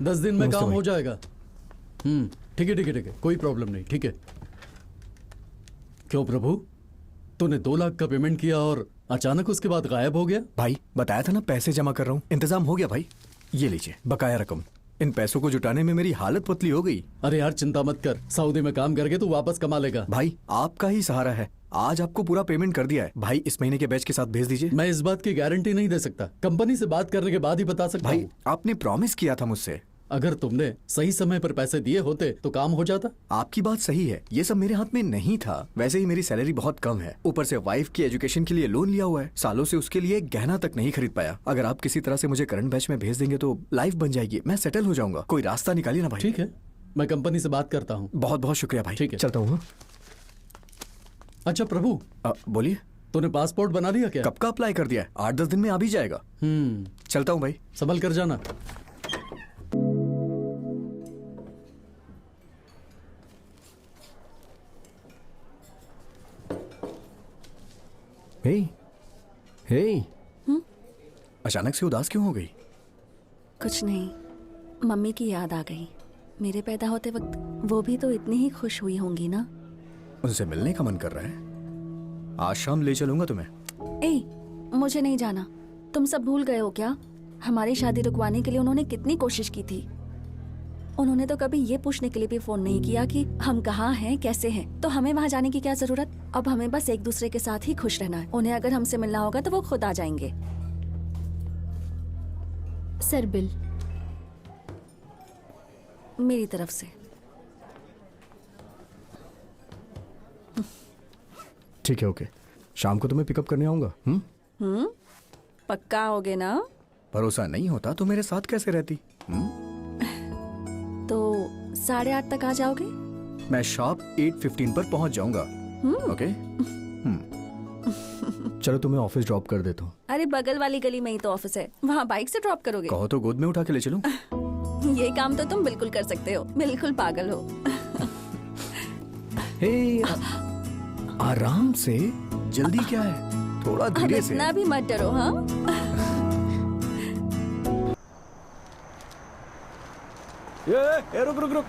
10 दिन में नमस्ते काम भाई। हो जाएगा। ठीक है ठीक है ठीक है, कोई प्रॉब्लम नहीं, ठीक है। क्यों प्रभु, तूने 2 लाख का पेमेंट किया और अचानक उसके बाद गायब हो गया? भाई बताया था ना, पैसे जमा कर रहा हूँ, इंतजाम हो गया भाई। ये लीजिए बकाया रकम। इन पैसों को जुटाने में मेरी हालत पतली हो गई। अरे यार चिंता मत कर, सऊदी में काम करके तू वापस कमा लेगा। भाई आपका ही सहारा है, आज आपको पूरा पेमेंट कर दिया है। भाई इस महीने के बैच के साथ भेज दीजिए। मैं इस बात की गारंटी नहीं दे सकता, कंपनी से बात करने के बाद ही बता सकता भाई हूँ। आपने प्रॉमिस किया था मुझसे। अगर तुमने सही समय पर पैसे दिए होते तो काम हो जाता। आपकी बात सही है, ये सब मेरे हाथ में नहीं था। वैसे ही मेरी सैलरी बहुत कम है, ऊपर से वाइफ की एजुकेशन के लिए लोन लिया हुआ है। सालों से उसके लिए गहना तक नहीं खरीद पाया। अगर आप किसी तरह से मुझे करंट बैच में भेज देंगे तो लाइफ बन जाएगी, मैं सेटल हो जाऊंगा। कोई रास्ता निकालिए ना भाई। ठीक है, मैं कंपनी से बात करता हूँ। बहुत बहुत शुक्रिया भाई। ठीक है। चलता हूँ। अच्छा प्रभु, बोलिए। तूने पासपोर्ट बना लिया क्या? कब का अप्लाई कर दिया है? 8-10 दिन में आ भी जाएगा। चलता हूँ भाई। संभल कर जाना। हे हे अचानक से उदास क्यों हो गई? कुछ नहीं, मम्मी की याद आ गई। मेरे पैदा होते वक्त वो भी तो इतनी ही खुश हुई होंगी ना। उनसे मिलने का मन कर रहा है। आज शाम ले चलूंगा तुम्हें। ए, मुझे नहीं जाना। तुम सब भूल गए हो क्या? हमारी शादी रुकवाने के लिए उन्होंने कितनी कोशिश की थी। उन्होंने तो कभी ये पूछने के लिए भी फोन नहीं किया कि हम कहाँ हैं, कैसे हैं। तो हमें वहाँ जाने की क्या जरूरत? अब हमें बस एक दूसरे के साथ ही खुश रहना है। उन्हें अगर हमसे मिलना होगा तो वो खुद आ जाएंगे। सर बिल मेरी तरफ से। ठीक है, ओके। शाम को तुम्हें पिकअप करने आऊंगा। पक्का होगे ना? भरोसा नहीं होता तो मेरे साथ कैसे रहती? तो 8:30 तक आ जाओगे? मैं शॉप 8:15 पर पहुंच जाऊंगा। ओके। चलो तुम्हें ऑफिस ड्रॉप कर देता हूँ। अरे बगल वाली गली में ही तो ऑफिस है, वहाँ बाइक से ड्रॉप करोगे? कहो तो गोद में उठा के ले चलूं। ये काम तो तुम बिल्कुल कर सकते हो, बिल्कुल पागल हो। हे, आराम से, जल्दी क्या है, थोड़ा अब धीरे से। इतना भी मत डरो। हाँ, ये रुक रुक रुक।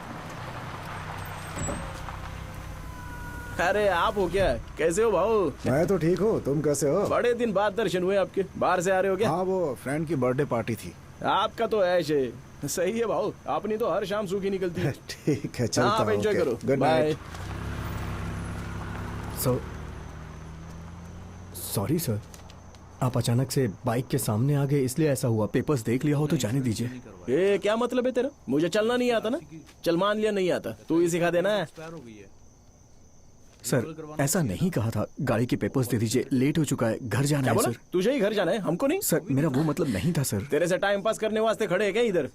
अरे आप हो क्या? कैसे हो भाऊ? मैं तो ठीक हूँ, तुम कैसे हो? बड़े दिन बाद दर्शन हुए आपके। बाहर से आ रहे हो क्या? हाँ, वो फ्रेंड की बर्थडे पार्टी थी। आपका तो ऐश है। सही है भाऊ, अपनी तो हर शाम सूखी निकलती है। ठीक है, चलता आप हूँ। एंजॉय करो। Good bye. Night. Sorry sir, आप अचानक से बाइक के सामने आ गए इसलिए ऐसा हुआ। पेपर्स देख लिया हो तो जाने दीजिए। ये क्या मतलब है तेरा? मुझे चलना नहीं आता ना? चल मान लिया नहीं आता, तू ही सिखा देना है। सर ऐसा नहीं कहा था, गाड़ी के पेपर्स दे दीजिए, लेट हो चुका है, घर जाना क्या है बोला? सर। तुझे ही घर जाना है, हमको नहीं? सर मेरा वो मतलब नहीं था सर। तेरे से टाइम पास करने वास्ते खड़े हैं क्या इधर?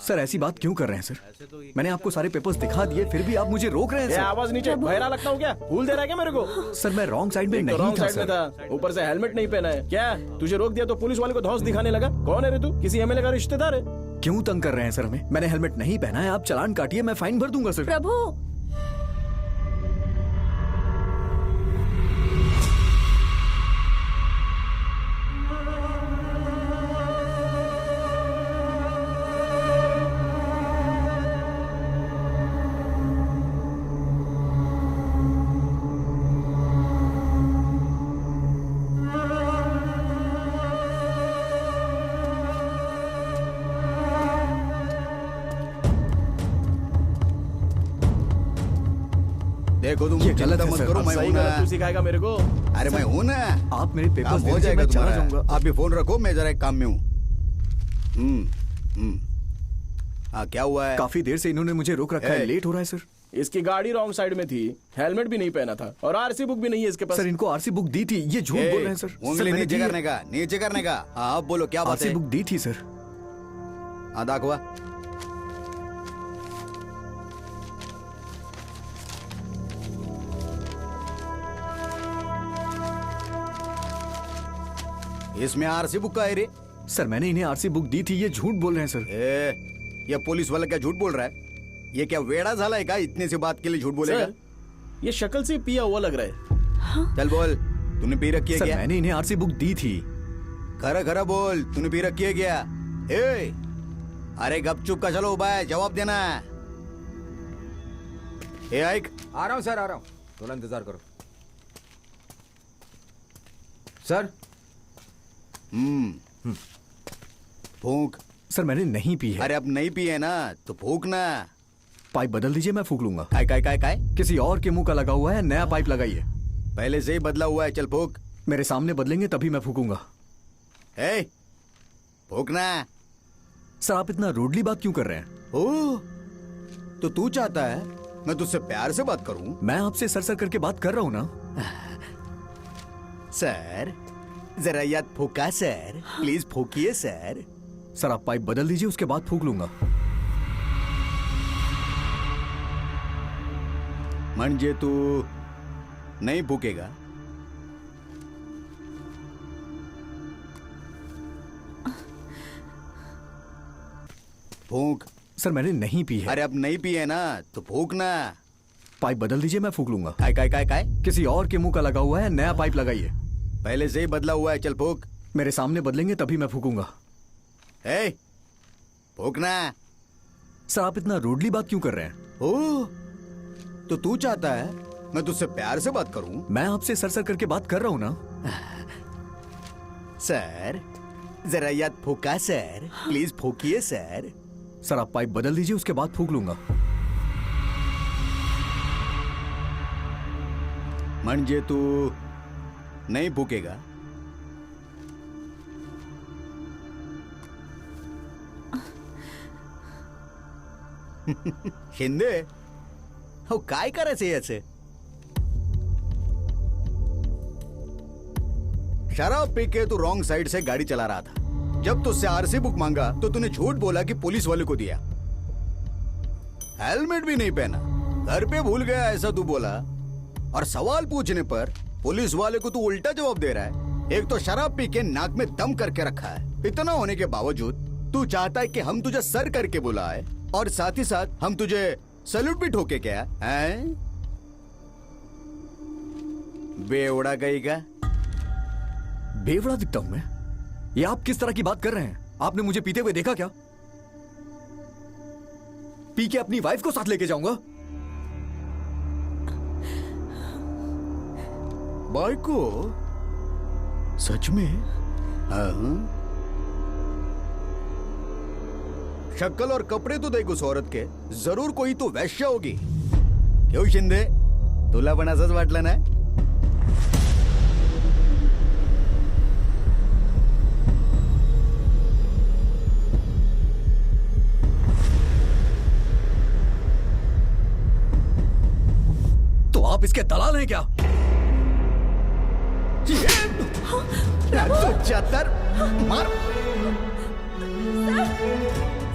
सर ऐसी बात क्यों कर रहे हैं सर? मैंने आपको सारे पेपर्स दिखा दिए, फिर भी आप मुझे रोक रहे हैं ये सर। आवाज नीचे, बहरा लगता हूँ क्या? भूल दे रहा है क्या मेरे को? सर मैं रॉन्ग साइड में एक तो नहीं रॉन्ग था साइड में सर। था, ऊपर से हेलमेट नहीं पहना है। क्या तुझे रोक दिया तो पुलिस वाले को धौंस दिखाने लगा? कौन है रे तू? किसी एमएलए का रिश्तेदार है? क्यों तंग कर रहे हैं सर हमें? मैंने हेलमेट नहीं पहना है, आप चालान काटिए, मैं फाइन भर दूंगा सर। प्रभु, देखो तुम ये गलत चिंता है मत सर। करो, मैं सही हूँ गलत तू ना। सिखाएगा मेरे को? अरे मैं हूँ ना। आप मेरे पेपर्स काम दे हो दीजिए, जाएगा मैं चला तुम्हारा। जाऊंगा। आप भी फोन रखो, मैं जरा एक काम में हूँ। हाँ, क्या हुआ है? काफी देर से इन्होंने मुझे रोक रखा है, ए। लेट हो रहा है सर। इसकी गाड़ी रॉन्ग साइड में थी, हेलमेट भी नहीं पहना था और आरसी बुक भी नहीं है इसके पास। सर इनको आरसी बुक दी थी, ये झूठ बोल रहे हैं सर। सर उंगली मैंने नीचे दी है। करने का, नीचे करने का। हाँ, अब बोलो क्या बात आरसी है? बुक दी थी सर। हाँ, दाखवा। इसमें आरसी बुक का है रे? सर मैंने इन्हें आरसी बुक दी थी, ये झूठ बोल रहे हैं सर। ये पुलिस वाला क्या झूठ बोल रहा है? ये क्या वेड़ा झाला है क्या? इतने से बात के लिए झूठ बोलेगा? सर, ये शक्ल से पिया हुआ लग रहा है। चल बोल, तूने पी रखी है सर क्या? मैंने इन्हें आरसी बुक दी थी। खरा खरा बोल, तूने पी रखी है क्या? ए, अरे गपचुप का चलो उबा है, जवाब देना है। ए आइक, आ रहा हूँ सर, आ रहा हूँ, थोड़ा इंतजार करो सर। फूंक। सर मैंने नहीं पी है। अरे अब नहीं पी है ना तो फूंकना। पाइप बदल दीजिए, मैं फूक लूंगा। काय काय काय काय? किसी और के मुंह का लगा हुआ है, नया पाइप लगाइए। पहले से ही बदला हुआ है, चल फूक। मेरे सामने बदलेंगे तभी मैं फूकूंगा। ए, फूकना। सर आप इतना रूडली बात क्यों कर रहे हैं? ओ, तो तू चाहता है मैं तुझसे प्यार से बात करूं? मैं आपसे सर सर करके बात कर रहा हूँ ना। सर जरा याद फूका सर, प्लीज फूकिए सर। सर आप पाइप बदल दीजिए, उसके बाद फूक लूंगा। म्हणजे तू नहीं फूकेगा? फूक। सर मैंने नहीं पी है। अरे अब नहीं पी है ना तो फूकना। पाइप बदल दीजिए, मैं फूक लूंगा। काय काय काय काय? किसी और के मुंह का लगा हुआ है, नया पाइप लगाइए। पहले से ही बदला हुआ है, चल फूक। मेरे सामने बदलेंगे तभी मैं फूकूंगा। ए, फूकना। सर आप इतना रूडली बात क्यों कर रहे हैं? ओ, तो तू चाहता है मैं तुझसे प्यार से बात करूं? मैं आपसे सर सर करके बात कर रहा हूँ ना। सर जरा याद फूका सर, प्लीज फूकिए सर। सर आप पाइप बदल दीजिए, उसके बाद फूक लूंगा। म्हणजे तू नहीं फूकेगा? शिंदे, हो काय करायचं याचे? शराब पी के तू रॉन्ग साइड से गाड़ी चला रहा था। जब तुझसे आरसी बुक मांगा तो तूने झूठ बोला कि पुलिस वाले को दिया। हेलमेट भी नहीं पहना, घर पे भूल गया ऐसा तू बोला। और सवाल पूछने पर पुलिस वाले को तू उल्टा जवाब दे रहा है। एक तो शराब पी के नाक में दम करके रखा है, इतना होने के बावजूद तू चाहता है कि हम तुझे सर करके बुलाए और साथ ही साथ हम तुझे सैल्यूट भी ठोके क्या हैं? बेवड़ा गई का? बेवड़ा दिखता हूं मैं? ये आप किस तरह की बात कर रहे हैं? आपने मुझे पीते हुए देखा क्या? पी के अपनी वाइफ को साथ लेके जाऊंगा? बाइको सच में? हाँ? शक्ल और कपड़े तो देख उस औरत के, जरूर कोई तो वैश्या होगी। क्यों शिंदे, तुला पण असंच वाटलं ना? तो आप इसके दलाल हैं क्या? तो चतर मार।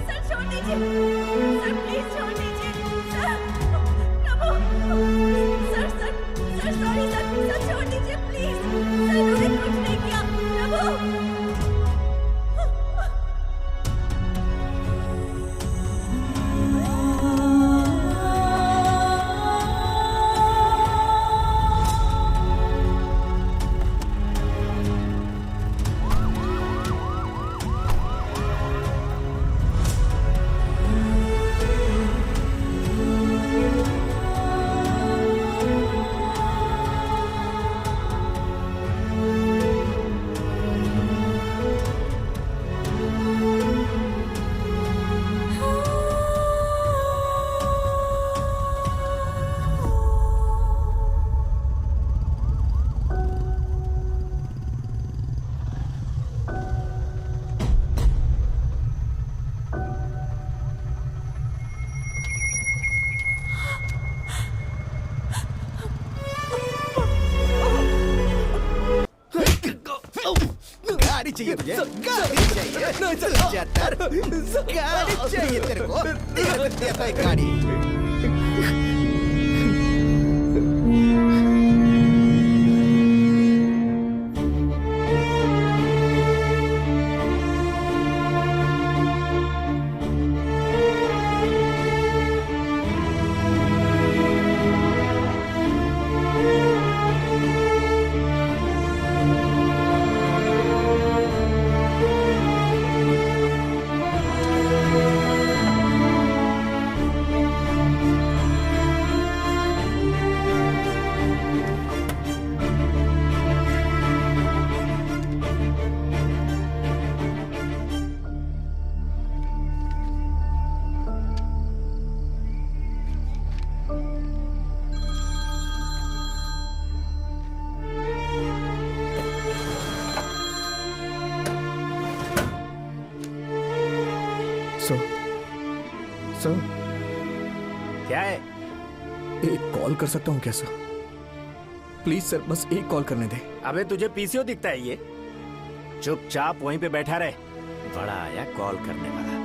सर छोड़ दीजिए, सर प्लीज छोड़ दीजिए, sir Prabhu, sir sir sir sorry sir छोड़ दीजिए प्लीज, सर उन्होंने कुछ नहीं किया प्रभु। गाड़ी चाहिए तुझे? गाड़ी चाहिए? चतर, गाड़ी चाहिए तेरे को? देता है गाड़ी। सर सर क्या है? एक कॉल कर सकता हूँ क्या सर? प्लीज सर, बस एक कॉल करने दे। अबे तुझे पीसीओ दिखता है ये? चुपचाप वहीं पे बैठा रहे। बड़ा आया कॉल करने वाला।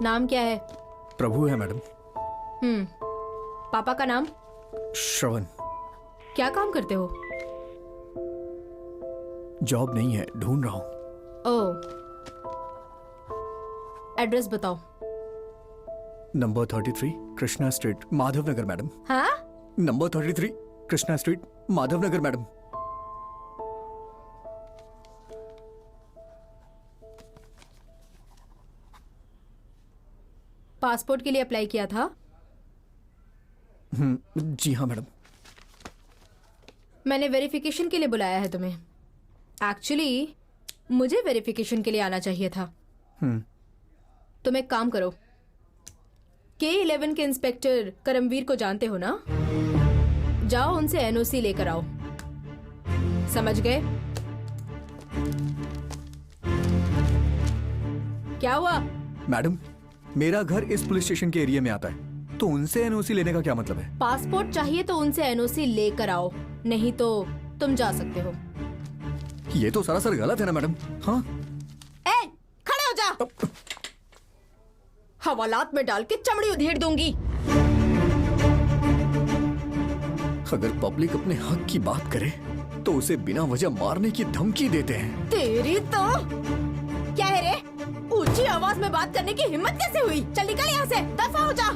नाम क्या है? प्रभु है मैडम। पापा का नाम? श्रवण। क्या काम करते हो? जॉब नहीं है, ढूंढ रहा हूँ। ओह, एड्रेस बताओ। Number 33 Krishna street, Madhav Nagar madam. हाँ? Number 33 Krishna street, Madhav Nagar madam. Passport के लिए अप्लाई किया था? जी हाँ मैडम। मैंने वेरिफिकेशन के लिए बुलाया है तुम्हें। एक्चुअली मुझे वेरिफिकेशन के लिए आना चाहिए था। तुम एक काम करो, K11 के इंस्पेक्टर करमवीर को जानते हो ना? जाओ उनसे एनओसी लेकर आओ। समझ गए? क्या हुआ? मैडम, मेरा घर इस पुलिस स्टेशन के एरिया में आता है, तो उनसे एनओसी लेने का क्या मतलब है? पासपोर्ट चाहिए तो उनसे एनओसी लेकर आओ, नहीं तो तुम जा सकते हो। ये तो सरासर गलत है ना मैडम। हाँ, ए, खड़े हो जा। हवालात में डाल के चमड़ी उधेड़ दूंगी। अगर पब्लिक अपने हक की बात करे तो उसे बिना वजह मारने की धमकी देते हैं। तेरी तो क्या है रे? ऊंची आवाज में बात करने की हिम्मत कैसे हुई? चल निकल यहाँ से, दफा हो जा।